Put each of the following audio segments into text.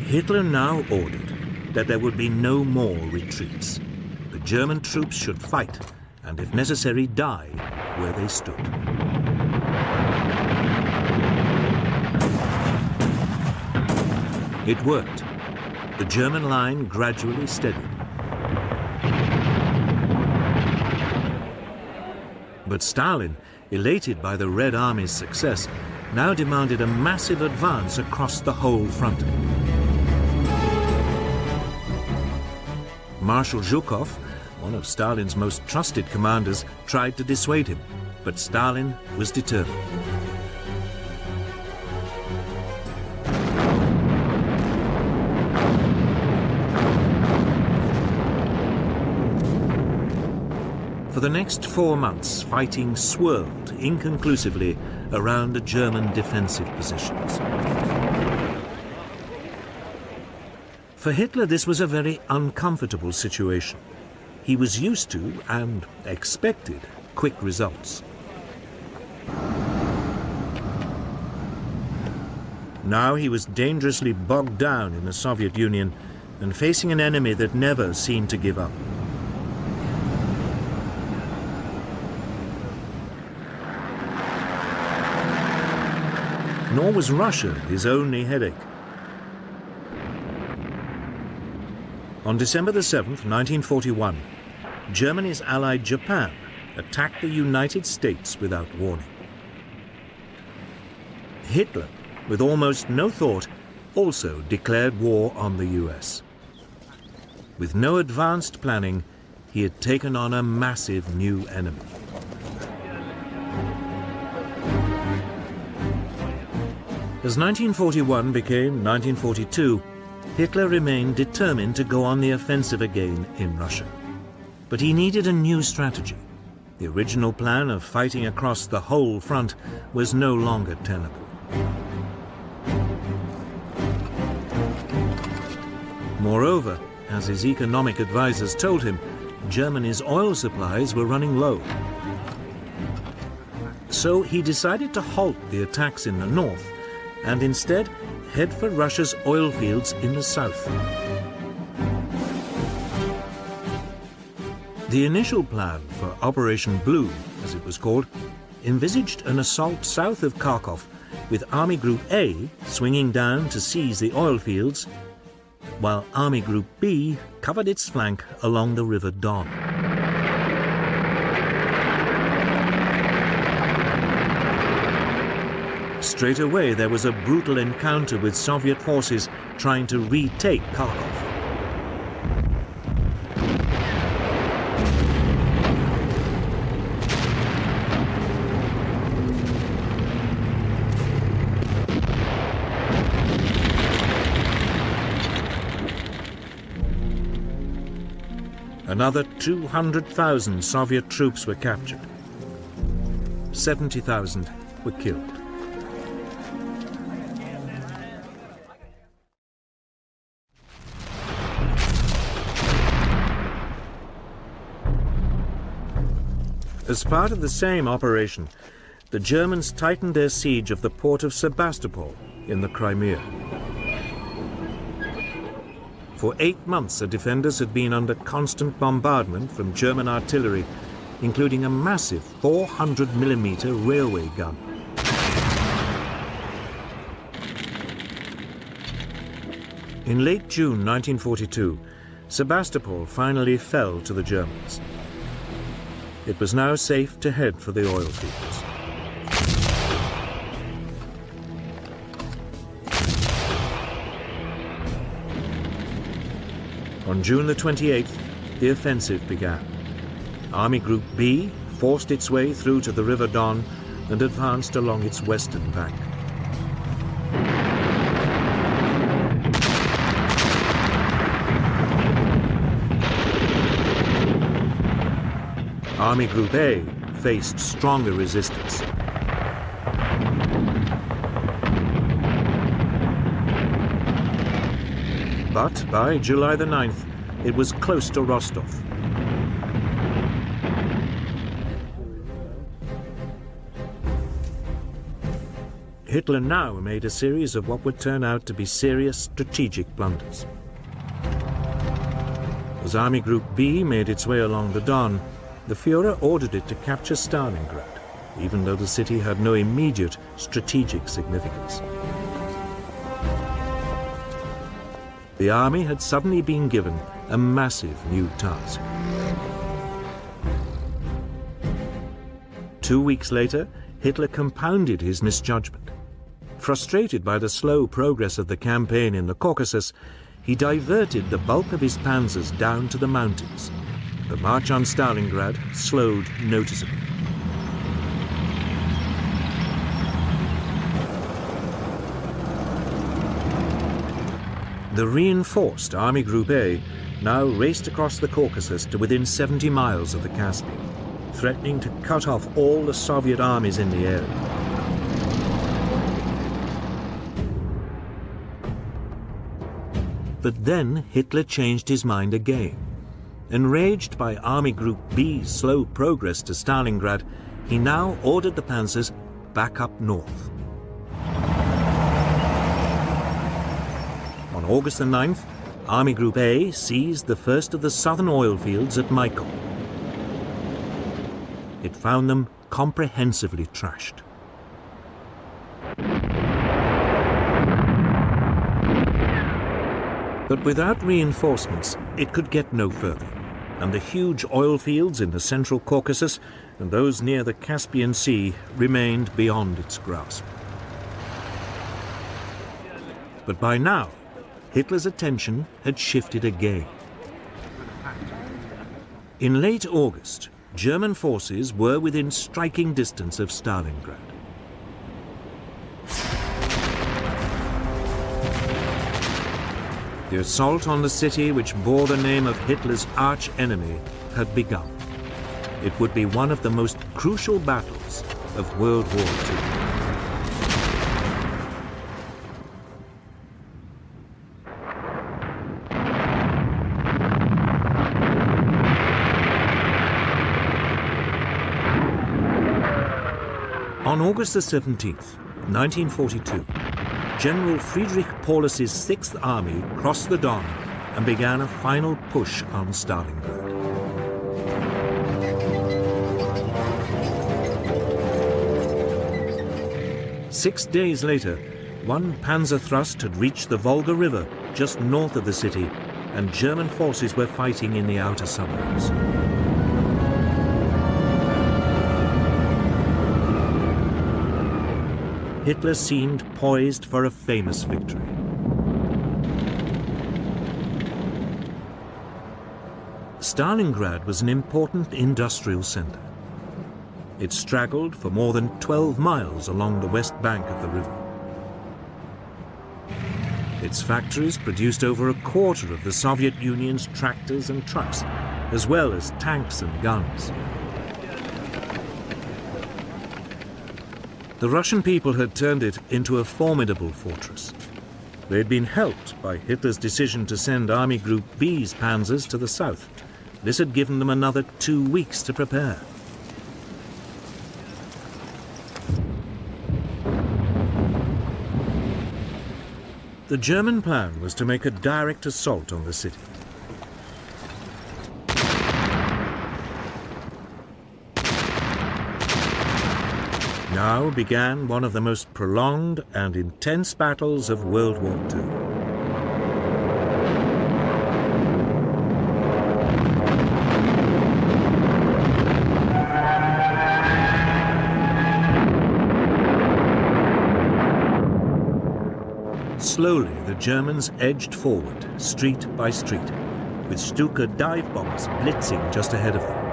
Hitler now ordered that there would be no more retreats. The German troops should fight, and if necessary, die where they stood. It worked. The German line gradually steadied. But Stalin, elated by the Red Army's success, now demanded a massive advance across the whole front. Marshal Zhukov, one of Stalin's most trusted commanders, tried to dissuade him, but Stalin was determined. For the next 4 months, fighting swirled inconclusively around the German defensive positions. For Hitler, this was a very uncomfortable situation. He was used to and expected quick results. Now he was dangerously bogged down in the Soviet Union and facing an enemy that never seemed to give up. Nor was Russia his only headache. On December the 7th, 1941, Germany's ally Japan attacked the United States without warning. Hitler, with almost no thought, also declared war on the US. With no advanced planning, he had taken on a massive new enemy. As 1941 became 1942, Hitler remained determined to go on the offensive again in Russia. But he needed a new strategy. The original plan of fighting across the whole front was no longer tenable. Moreover, as his economic advisors told him, Germany's oil supplies were running low. So he decided to halt the attacks in the north and instead head for Russia's oil fields in the south. The initial plan for Operation Blue, as it was called, envisaged an assault south of Kharkov with Army Group A swinging down to seize the oil fields, while Army Group B covered its flank along the River Don. Straight away, there was a brutal encounter with Soviet forces trying to retake Kharkov. Another 200,000 Soviet troops were captured. 70,000 were killed. As part of the same operation, the Germans tightened their siege of the port of Sebastopol in the Crimea. For 8 months, the defenders had been under constant bombardment from German artillery, including a massive 400mm railway gun. In late June 1942, Sebastopol finally fell to the Germans. It was now safe to head for the oil fields. On June the 28th, the offensive began. Army Group B forced its way through to the River Don and advanced along its western bank. Army Group A faced stronger resistance. But by July the 9th, it was close to Rostov. Hitler now made a series of what would turn out to be serious strategic blunders. As Army Group B made its way along the Don, the Führer ordered it to capture Stalingrad, even though the city had no immediate strategic significance. The army had suddenly been given a massive new task. 2 weeks later, Hitler compounded his misjudgment. Frustrated by the slow progress of the campaign in the Caucasus, he diverted the bulk of his panzers down to the mountains. The march on Stalingrad slowed noticeably. The reinforced Army Group A now raced across the Caucasus to within 70 miles of the Caspian, threatening to cut off all the Soviet armies in the area. But then Hitler changed his mind again. Enraged by Army Group B's slow progress to Stalingrad, he now ordered the panzers back up north. On August the 9th, Army Group A seized the first of the southern oil fields at Mykop. It found them comprehensively trashed. But without reinforcements, it could get no further, and the huge oil fields in the central Caucasus and those near the Caspian Sea remained beyond its grasp. But by now, Hitler's attention had shifted again. In late August, German forces were within striking distance of Stalingrad. The assault on the city, which bore the name of Hitler's arch-enemy, had begun. It would be one of the most crucial battles of World War II. On August the 17th, 1942, General Friedrich Paulus's 6th Army crossed the Don and began a final push on Stalingrad. Six days later, one panzer thrust had reached the Volga River just north of the city, and German forces were fighting in the outer suburbs. Hitler seemed poised for a famous victory. Stalingrad was an important industrial center. It straggled for more than 12 miles along the west bank of the river. Its factories produced over a quarter of the Soviet Union's tractors and trucks, as well as tanks and guns. The Russian people had turned it into a formidable fortress. They had been helped by Hitler's decision to send Army Group B's panzers to the south. This had given them another 2 weeks to prepare. The German plan was to make a direct assault on the city. Now began one of the most prolonged and intense battles of World War II. Slowly, the Germans edged forward, street by street, with Stuka dive bombers blitzing just ahead of them.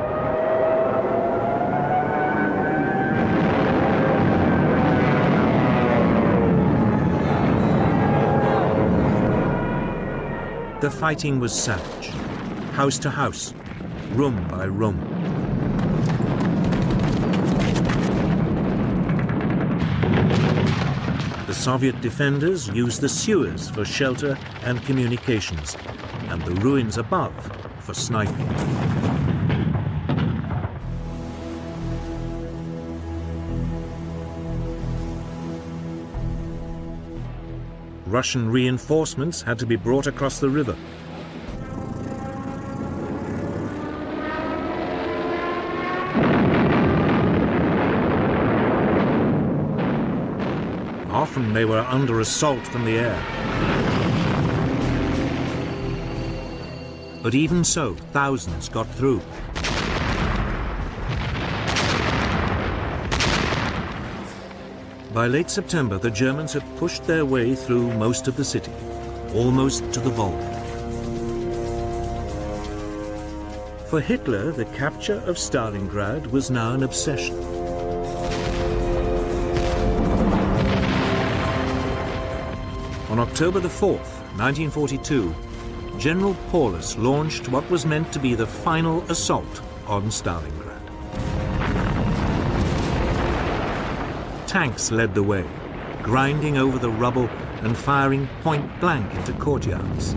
The fighting was savage, house to house, room by room. The Soviet defenders used the sewers for shelter and communications, and the ruins above for sniping. Russian reinforcements had to be brought across the river. Often they were under assault from the air. But even so, thousands got through. By late September, the Germans had pushed their way through most of the city, almost to the Volga. For Hitler, the capture of Stalingrad was now an obsession. On October the 4th, 1942, General Paulus launched what was meant to be the final assault on Stalingrad. Tanks led the way, grinding over the rubble and firing point blank into courtyards.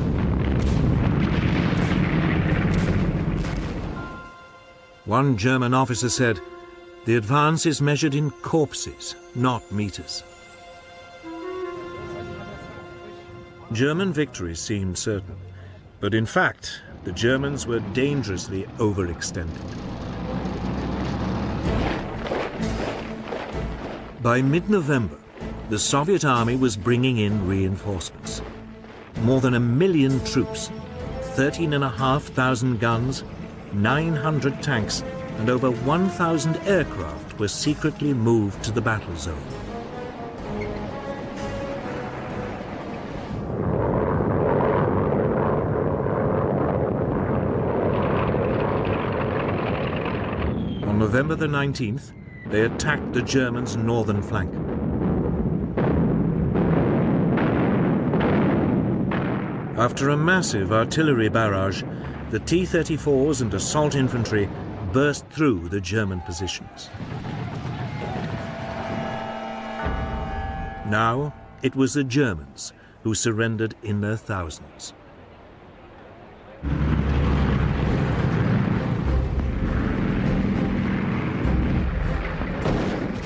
One German officer said, "The advance is measured in corpses, not meters." German victory seemed certain, but in fact, the Germans were dangerously overextended. By mid-November, the Soviet army was bringing in reinforcements. More than 1 million troops, 13,500 guns, 900 tanks, and over 1,000 aircraft were secretly moved to the battle zone. On November the 19th, they attacked the Germans' northern flank. After a massive artillery barrage, the T-34s and assault infantry burst through the German positions. Now it was the Germans who surrendered in their thousands.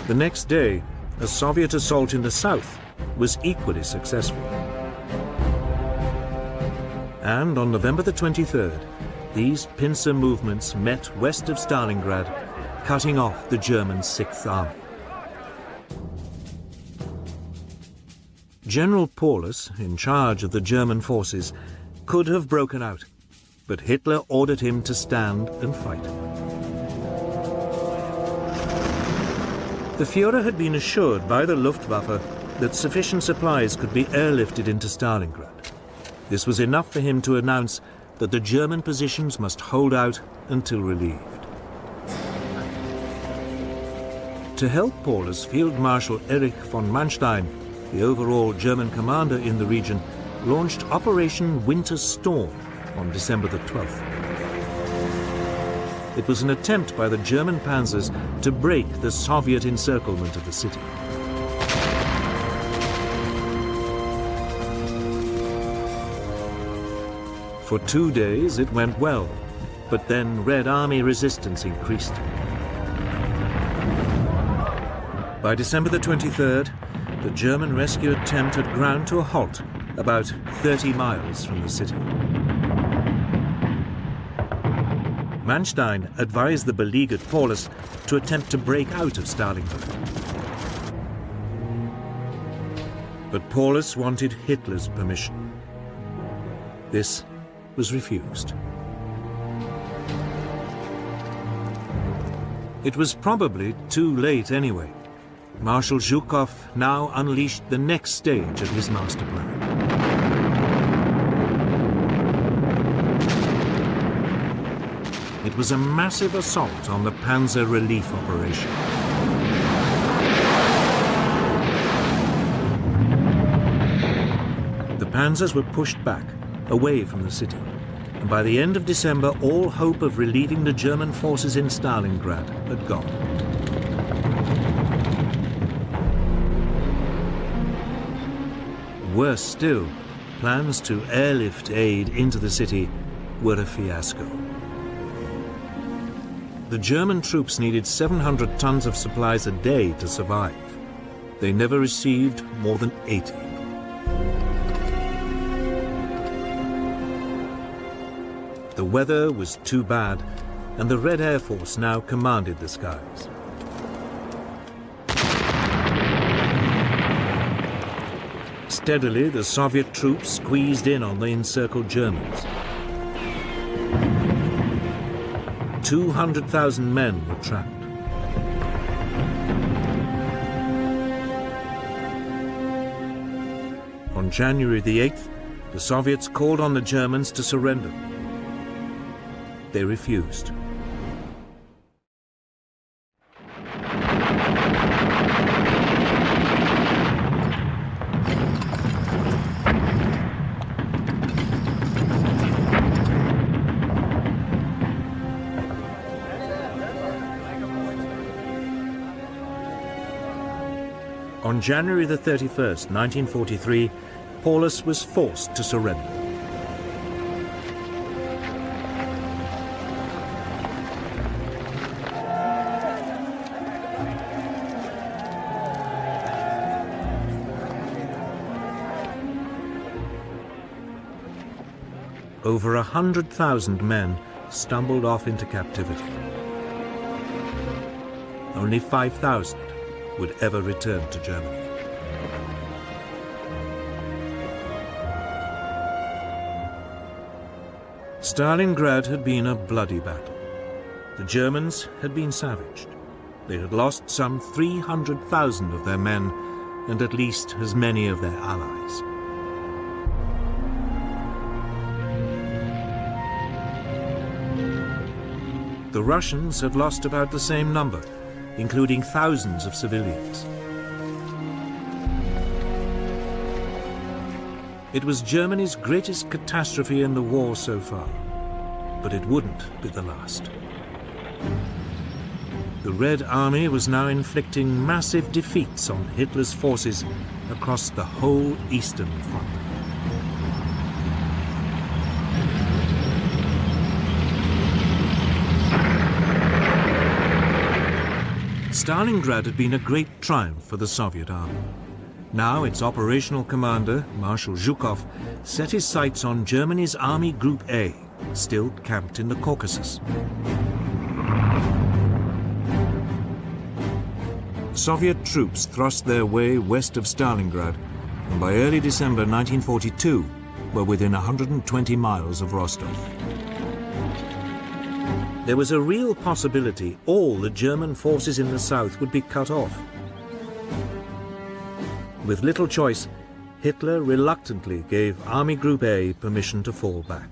The next day, a Soviet assault in the south was equally successful. And on November the 23rd, these pincer movements met west of Stalingrad, cutting off the German 6th Army. General Paulus, in charge of the German forces, could have broken out, but Hitler ordered him to stand and fight. The Führer had been assured by the Luftwaffe that sufficient supplies could be airlifted into Stalingrad. This was enough for him to announce that the German positions must hold out until relieved. To help Paulus, Field Marshal Erich von Manstein, the overall German commander in the region, launched Operation Winter Storm on December the 12th. It was an attempt by the German panzers to break the Soviet encirclement of the city. For 2 days it went well, but then Red Army resistance increased. By December the 23rd, the German rescue attempt had ground to a halt about 30 miles from the city. Manstein advised the beleaguered Paulus to attempt to break out of Stalingrad. But Paulus wanted Hitler's permission. This was refused. It was probably too late anyway. Marshal Zhukov now unleashed the next stage of his master plan. It was a massive assault on the Panzer Relief Operation. The panzers were pushed back, away from the city, and by the end of December, all hope of relieving the German forces in Stalingrad had gone. Worse still, plans to airlift aid into the city were a fiasco. The German troops needed 700 tons of supplies a day to survive. They never received more than 80. The weather was too bad, and the Red Air Force now commanded the skies. Steadily, the Soviet troops squeezed in on the encircled Germans. 200,000 men were trapped. On January the 8th, the Soviets called on the Germans to surrender. They refused. On January the 31st, 1943, Paulus was forced to surrender. Over 100,000 men stumbled off into captivity. Only 5,000 would ever return to Germany. Stalingrad had been a bloody battle. The Germans had been savaged. They had lost some 300,000 of their men and at least as many of their allies. The Russians had lost about the same number, including thousands of civilians. It was Germany's greatest catastrophe in the war so far, but it wouldn't be the last. The Red Army was now inflicting massive defeats on Hitler's forces across the whole Eastern Front. Stalingrad had been a great triumph for the Soviet army. Now its operational commander, Marshal Zhukov, set his sights on Germany's Army Group A, still camped in the Caucasus. Soviet troops thrust their way west of Stalingrad, and by early December 1942 were within 120 miles of Rostov. There was a real possibility all the German forces in the south would be cut off. With little choice, Hitler reluctantly gave Army Group A permission to fall back.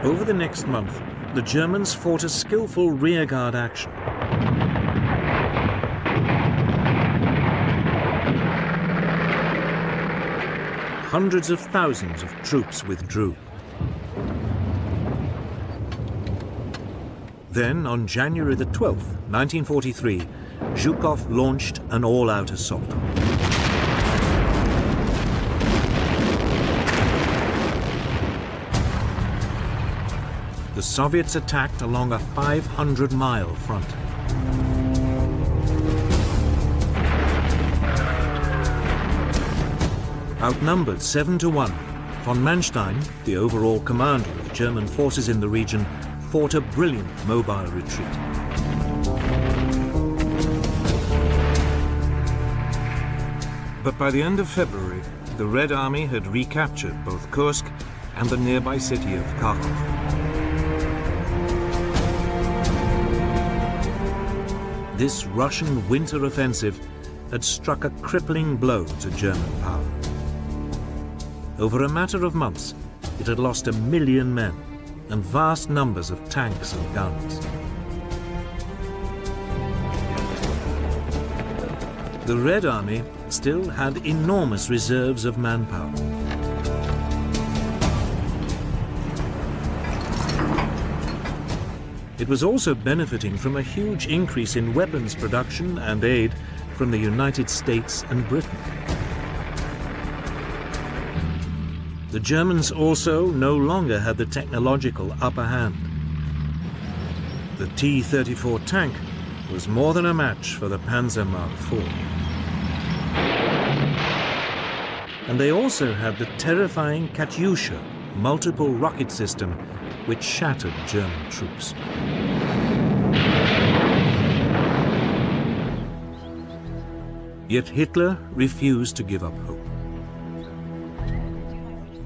Over the next month, the Germans fought a skillful rearguard action. Hundreds of thousands of troops withdrew. Then, on January the 12th, 1943, Zhukov launched an all-out assault. The Soviets attacked along a 500-mile front. Outnumbered 7-1, von Manstein, the overall commander of German forces in the region, fought a brilliant mobile retreat. But by the end of February, the Red Army had recaptured both Kursk and the nearby city of Kharkov. This Russian winter offensive had struck a crippling blow to German power. Over a matter of months, it had lost 1 million men and vast numbers of tanks and guns. The Red Army still had enormous reserves of manpower. It was also benefiting from a huge increase in weapons production and aid from the United States and Britain. The Germans also no longer had the technological upper hand. The T-34 tank was more than a match for the Panzer Mark IV. And they also had the terrifying Katyusha multiple rocket system, which shattered German troops. Yet Hitler refused to give up hope.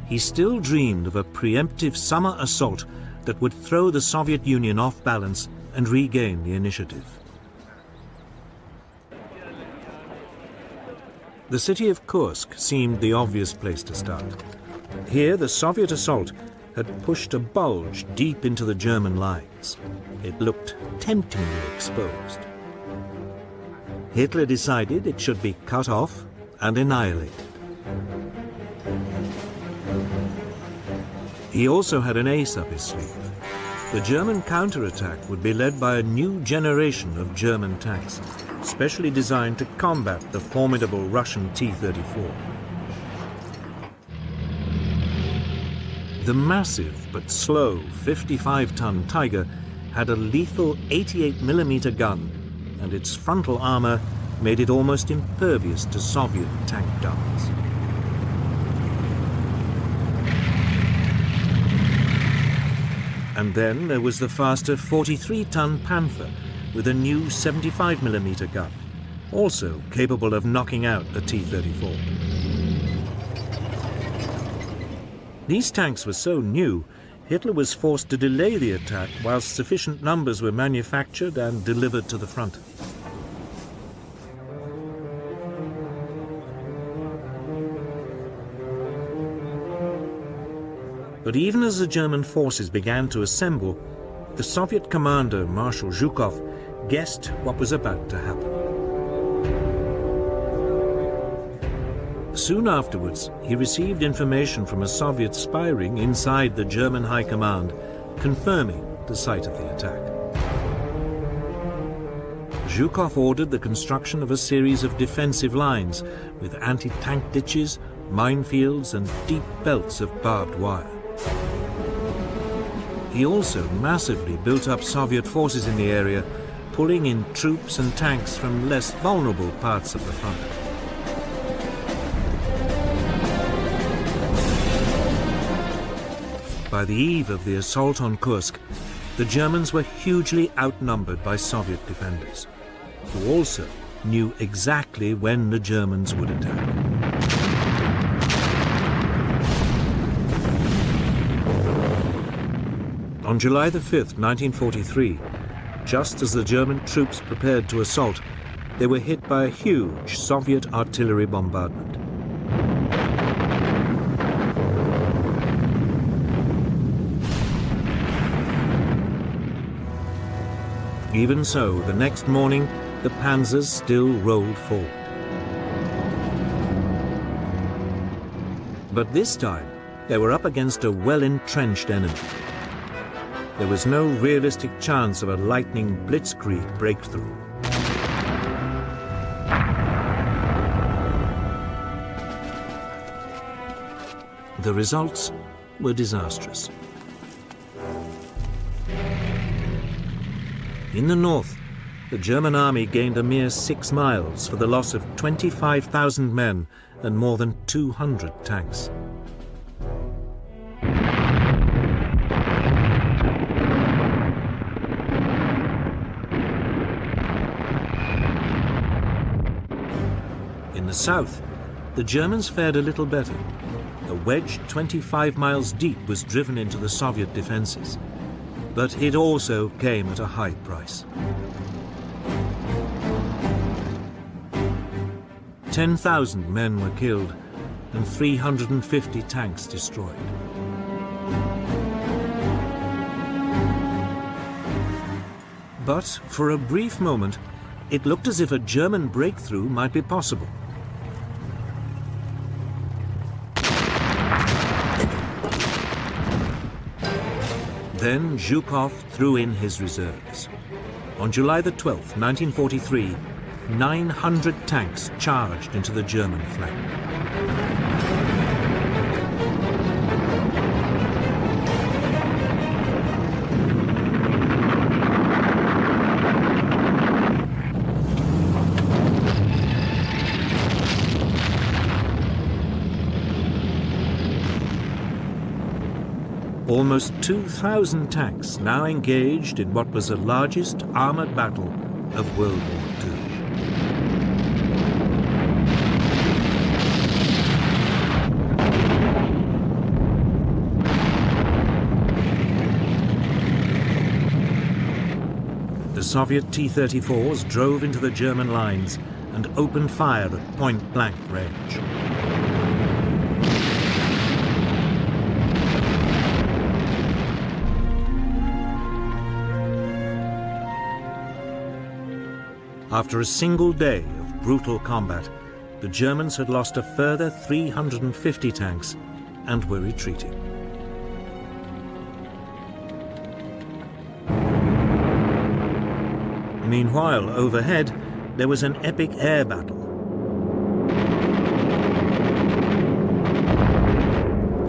He still dreamed of a preemptive summer assault that would throw the Soviet Union off balance and regain the initiative. The city of Kursk seemed the obvious place to start. Here, the Soviet assault had pushed a bulge deep into the German lines. It looked temptingly exposed. Hitler decided it should be cut off and annihilated. He also had an ace up his sleeve. The German counterattack would be led by a new generation of German tanks, specially designed to combat the formidable Russian T-34. The massive but slow 55-ton Tiger had a lethal 88mm gun, and its frontal armor made it almost impervious to Soviet tank guns. And then there was the faster 43-ton Panther with a new 75mm gun, also capable of knocking out the T-34. These tanks were so new, Hitler was forced to delay the attack whilst sufficient numbers were manufactured and delivered to the front. But even as the German forces began to assemble, the Soviet commander, Marshal Zhukov, guessed what was about to happen. Soon afterwards, he received information from a Soviet spy ring inside the German High Command, confirming the site of the attack. Zhukov ordered the construction of a series of defensive lines with anti-tank ditches, minefields, and deep belts of barbed wire. He also massively built up Soviet forces in the area, pulling in troops and tanks from less vulnerable parts of the front. By the eve of the assault on Kursk, the Germans were hugely outnumbered by Soviet defenders, who also knew exactly when the Germans would attack. On July the 5th, 1943, just as the German troops prepared to assault, they were hit by a huge Soviet artillery bombardment. Even so, the next morning, the panzers still rolled forward. But this time, they were up against a well-entrenched enemy. There was no realistic chance of a lightning blitzkrieg breakthrough. The results were disastrous. In the north, the German army gained a mere 6 miles for the loss of 25,000 men and more than 200 tanks. In the south, the Germans fared a little better. A wedge 25 miles deep was driven into the Soviet defenses, but it also came at a high price. 10,000 men were killed and 350 tanks destroyed. But for a brief moment, it looked as if a German breakthrough might be possible. Then Zhukov threw in his reserves. On July the 12th, 1943, 900 tanks charged into the German flank. almost 2,000 tanks now engaged in what was the largest armoured battle of World War II. The Soviet T-34s drove into the German lines and opened fire at point-blank range. After a single day of brutal combat, the Germans had lost a further 350 tanks and were retreating. Meanwhile, overhead, there was an epic air battle.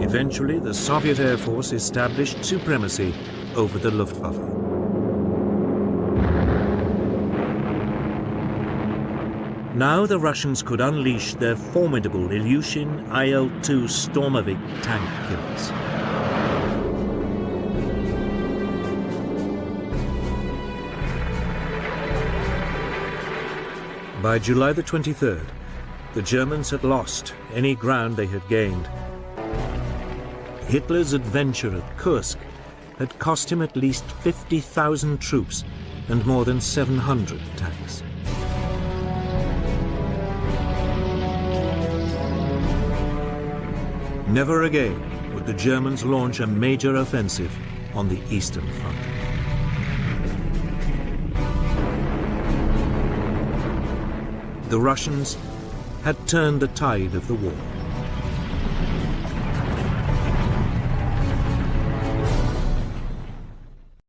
Eventually, the Soviet Air Force established supremacy over the Luftwaffe. Now the Russians could unleash their formidable Ilyushin IL-2 Stormovik tank killers. By July the 23rd, the Germans had lost any ground they had gained. Hitler's adventure at Kursk had cost him at least 50,000 troops and more than 700 tanks. Never again would the Germans launch a major offensive on the Eastern Front. The Russians had turned the tide of the war.